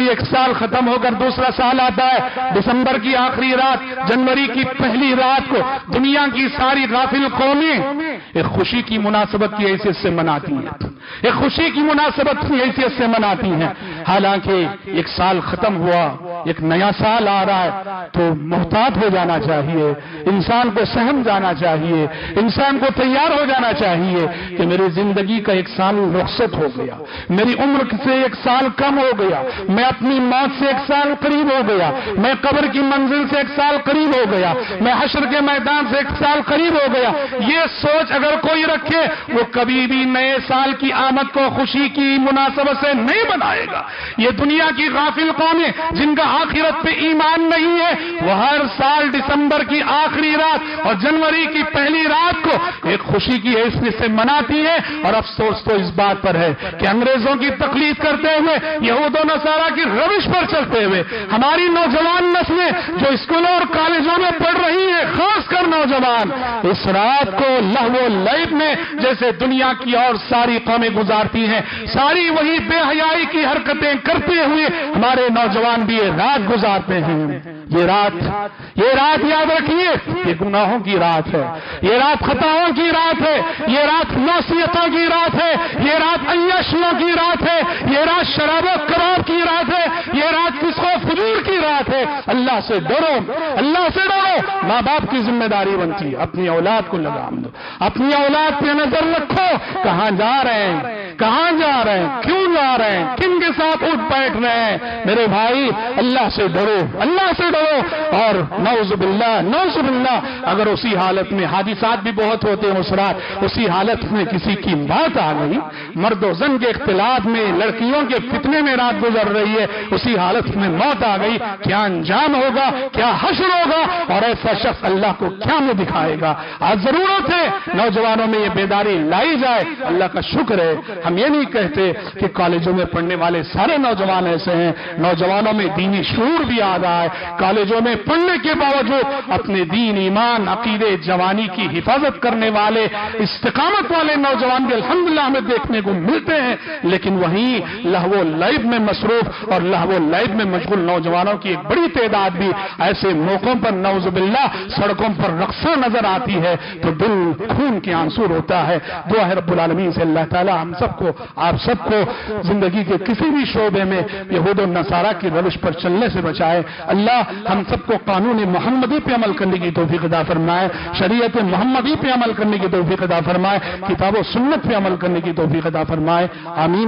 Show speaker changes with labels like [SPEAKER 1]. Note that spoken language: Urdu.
[SPEAKER 1] ایک سال ختم ہو کر دوسرا سال آتا ہے، دسمبر کی آخری رات، جنوری کی پہلی رات کو دنیا کی ساری غافل قومیں ایک خوشی کی مناسبت کی حیثیت سے مناتی ہیں، ایک خوشی کی مناسبت کی حیثیت سے مناتی ہیں۔ حالانکہ ایک سال ختم ہوا، ایک نیا سال آ رہا ہے، تو محتاط ہو جانا چاہیے، انسان کو سہم جانا چاہیے، انسان کو تیار ہو جانا چاہیے کہ میری زندگی کا ایک سال رخصت ہو گیا، میری عمر سے ایک سال کم ہو گیا، میں اپنی موت سے ایک سال قریب ہو گیا، میں قبر کی منزل سے ایک سال قریب ہو گیا، میں حشر کے میدان سے ایک سال قریب ہو گیا۔ یہ سوچ اگر کوئی رکھے وہ کبھی بھی نئے سال کی آمد کو خوشی کی مناسبت سے نہیں بنائے گا۔ یہ دنیا کی غافل قومیں جن کا آخرت پہ ایمان نہیں ہے، وہ ہر سال دسمبر کی آخری رات اور جنوری کی پہلی رات کو ایک خوشی کی حیثیت سے مناتی ہے۔ اور افسوس تو اس بات پر ہے کہ انگریزوں کی تقلید کرتے ہوئے، یہود و نصارہ کی روش پر چلتے ہوئے ہماری نوجوان نسلیں جو اسکولوں اور کالجوں میں پڑھ رہی ہیں، خاص کر نوجوان، اس رات کو لہو و لعب میں جیسے دنیا کی اور ساری قومیں گزارتی ہیں، ساری وہی بے حیائی کی حرکتیں کرتے ہوئے ہمارے نوجوان بھی یہ رات گزارتے ہیں۔ یہ رات یاد رکھیے، یہ گناہوں کی رات ہے، یہ رات خطاؤں کی رات ہے، یہ رات معصیتوں کی رات ہے، یہ رات عیاشیوں کی رات ہے، یہ رات شراب و کباب کی رات ہے، یہ رات فسق و فجور کی رات ہے۔ اللہ سے ڈرو، اللہ سے ڈرو۔ ماں باپ کی ذمہ داری بنتی ہے، اپنی اولاد کو لگام دو، اپنی اولاد پہ نظر رکھو، کہاں جا رہے ہیں، کہاں جا رہے ہیں، کیوں جا رہے ہیں، کن کے ساتھ اٹھ بیٹھ رہے ہیں۔ میرے بھائی اللہ سے ڈرو، اللہ سے ڈرو۔ اور نعوذ باللہ اگر اسی حالت میں حادثات بھی بہت ہوتے ہیں، اس رات اسی حالت میں کسی کی موت آ گئی، مرد و زن کے اختلاط میں، لڑکیوں کے فتنے میں رات گزر رہی ہے، اسی حالت میں موت آ گئی، کیا انجام ہوگا، کیا حشر ہوگا، اور ایسا شخص اللہ کو کیا منہ دکھائے گا۔ آج ضرورت ہے نوجوانوں میں یہ بیداری لائی جائے۔ اللہ کا شکر ہے ہم یہ نہیں کہتے کہ کالجوں میں پڑھنے والے سارے نوجوان ایسے ہیں، نوجوانوں میں دینی شعور بھی آ رہا ہے، کالجوں میں پڑھنے کے باوجود اپنے دین، ایمان، عقیدے، جوانی کی حفاظت کرنے والے، استقامت والے نوجوان بھی الحمدللہ ہمیں دیکھنے کو ملتے ہیں، لیکن وہیں لہو و لعب میں مصروف اور لہو و لعب میں مشغول نوجوانوں کی ایک بڑی تعداد بھی ایسے موقعوں پر نعوذ باللہ سڑکوں پر رقصاں نظر آتی ہے تو دل خون کے آنسو روتا ہے۔ دعا ہے رب العالمین سے اللہ تعالی ہم سب کو، آپ سب کو زندگی کے کسی بھی شعبے میں یہود و نصارہ کی روش پر چلنے سے بچائے۔ اللہ ہم سب کو قانون محمدی پہ عمل کرنے کی توفیق عطا فرمائے، شریعت محمدی پہ عمل کرنے کی توفیق عطا فرمائے، کتاب و سنت پہ عمل کرنے کی توفیق عطا فرمائے، آمین۔